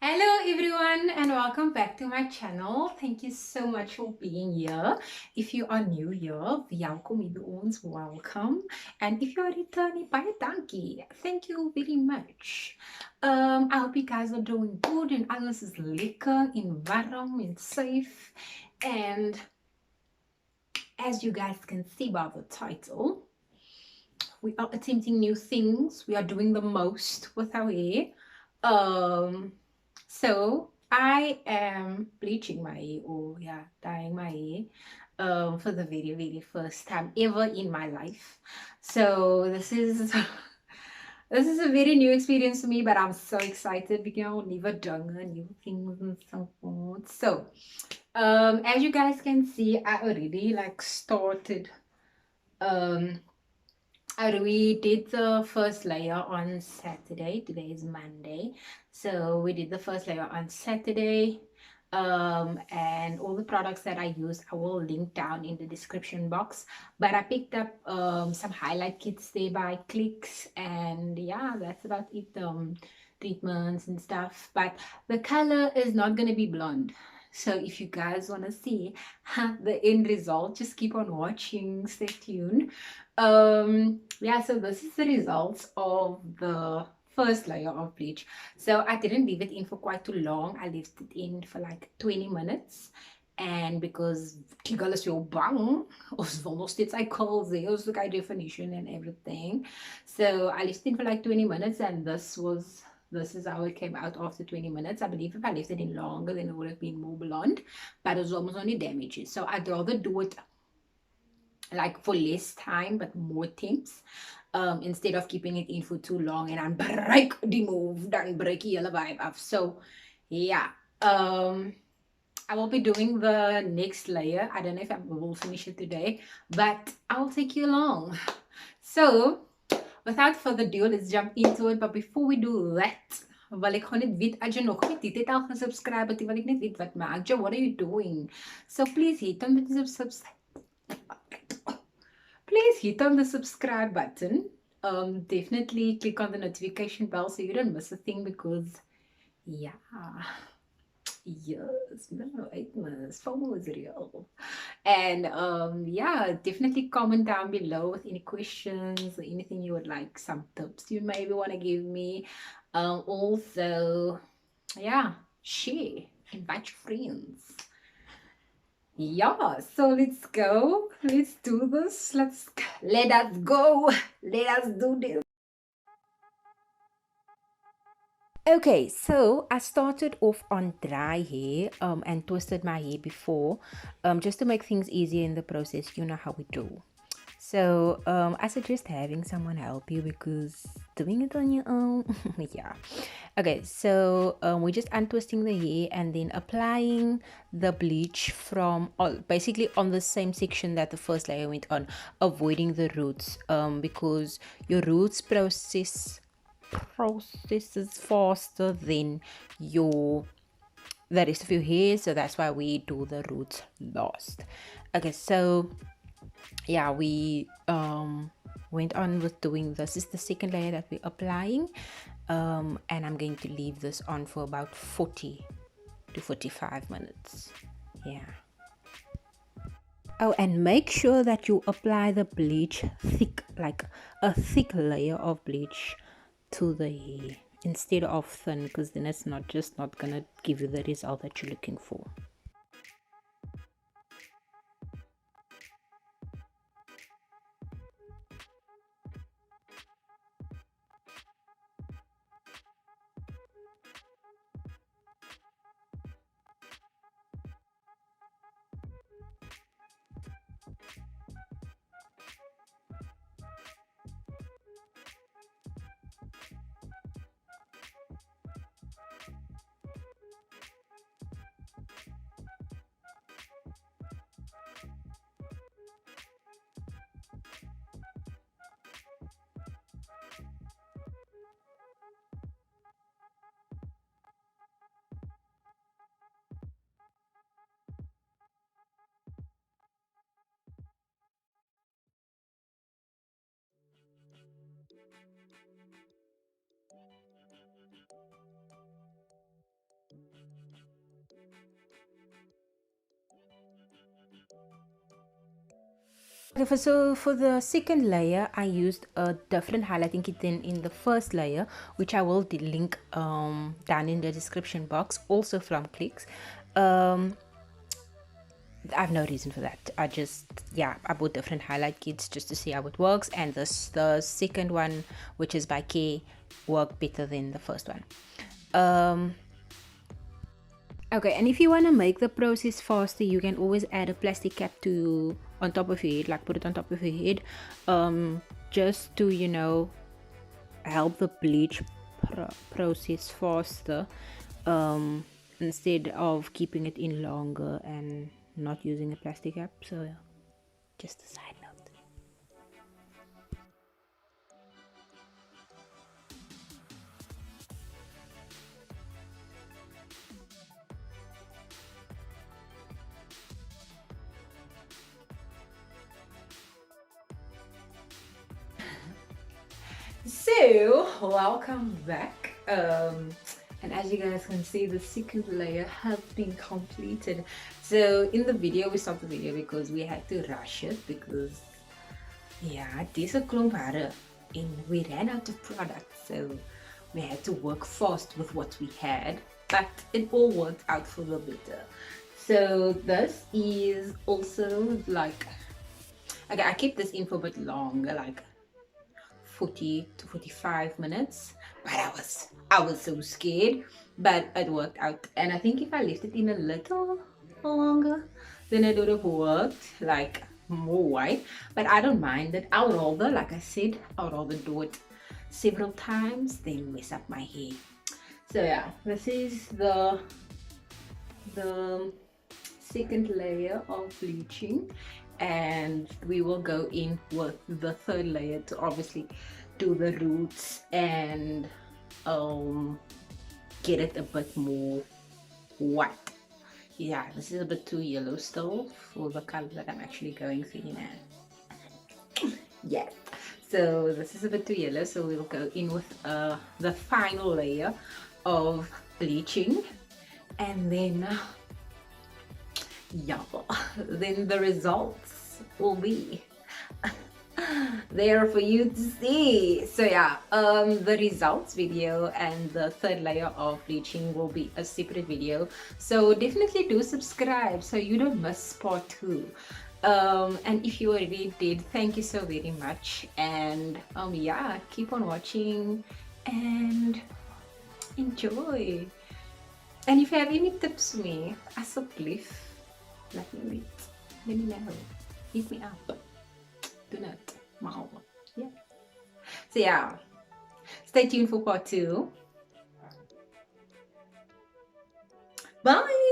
Hello everyone and welcome back to my channel. Thank you so much for being here. If you are new here, welkom by ons, welcome. And if you are returning, baie dankie. Thank you very much. I hope you guys are doing good and alles is lekker and warm and safe. And as you guys can see by the title, we are attempting new things. We are doing the most with our hair. So I am bleaching my hair, or yeah, dyeing my hair for the very first time ever in my life. So this is this is a very new experience for me, but I'm so excited because I'll never done new things and so forth. So as you guys can see, I already like started um we did the first layer on Saturday. Today is Monday. So we did the first layer on Saturday. And all the products that I use, I will link down in the description box. But I picked up some highlight kits there by Clicks. And yeah, that's about it. Treatments and stuff. But the color is not going to be blonde. So if you guys want to see the end result, just keep on watching. Stay tuned. Yeah, so this is the results of the first layer of bleach. So I didn't leave it in for quite too long. I left it in for like 20 minutes. And because Kigal is so bang, ons wil nog steeds uit kol sê, ons look at definition and everything. So I left it in for like 20 minutes and this is how it came out after 20 minutes. I believe if I left it in longer, then it would have been more blonde, but it was almost only damages. So I'd rather do it like for less time but more temps, instead of keeping it in for too long and dan break die move, dan break die hele vibe af. So yeah, I will be doing the next layer. I don't know if I will finish it today, but I'll take you along. So without further ado, let's jump into it. But before we do that, wil ek gewoon net weet as jy nog nie dit het al gesubscribe het, wil ek net weet wat maak jy, what are you doing? So please hit on the subscribe. Please hit on the subscribe button. Definitely click on the notification bell so you don't miss a thing because yeah, yes, no, it must. FOMO is real. And yeah, definitely comment down below with any questions or anything you would like, some tips you maybe want to give me. Also, yeah, share, invite your friends. Yeah, so let's go. Let's do this. Let us go. Let us do this. Okay, so I started off on dry hair and twisted my hair before just to make things easier in the process. You know how we do. So I suggest having someone help you because doing it on your own, yeah. Okay, so we're just untwisting the hair and then applying the bleach from basically on the same section that the first layer went on, avoiding the roots because your roots processes faster than the rest of your hair, so that's why we do the roots last. Okay, so yeah, we went on with doing this is the second layer that we're applying, and I'm going to leave this on for about 40 to 45 minutes. Yeah. Oh, and make sure that you apply the bleach thick, like a thick layer of bleach to the hair instead of thin, because then it's not gonna give you the result that you're looking for. Okay, so for the second layer, I used a different highlighting kit than in the first layer, which I will link down in the description box, also from Clicks. I have no reason for that. I bought different highlight kits just to see how it works, and the second one, which is by Kair, worked better than the first one. Okay, and if you want to make the process faster, you can always add a plastic cap to on top of your head, like put it on top of your head, just to help the bleach process faster, instead of keeping it in longer and not using a plastic cap. So yeah, just a side note. So welcome back, and as you guys can see, the second layer has been completed. So in the video, we stopped the video because we had to rush it, because yeah, this klomp harder and we ran out of product, so we had to work fast with what we had, but it all worked out for the better. So this is also like, okay, I keep this in for a bit longer, like 40 to 45 minutes, but I was so scared, but it worked out. And I think if I left it in a little longer, then it would have worked like more white, but I don't mind it. I would rather, like I said, I would rather do it several times than mess up my hair. So yeah, this is the second layer of bleaching, and we will go in with the third layer to obviously do the roots and get it a bit more white. Yeah, this is a bit too yellow still for the color that I'm actually going for now. Yes, so this is a bit too yellow, so we'll go in with the final layer of bleaching, and then yeah, then the results will be there for you to see. So yeah, the results video and the third layer of bleaching will be a separate video, so definitely do subscribe so you don't miss part 2. And if you already did, thank you so very much, and yeah, keep on watching and enjoy. And if you have any tips for me, asseblief, let me know. Hit me up. Do not. Mahal. Yeah. So yeah, stay tuned for part 2. Bye.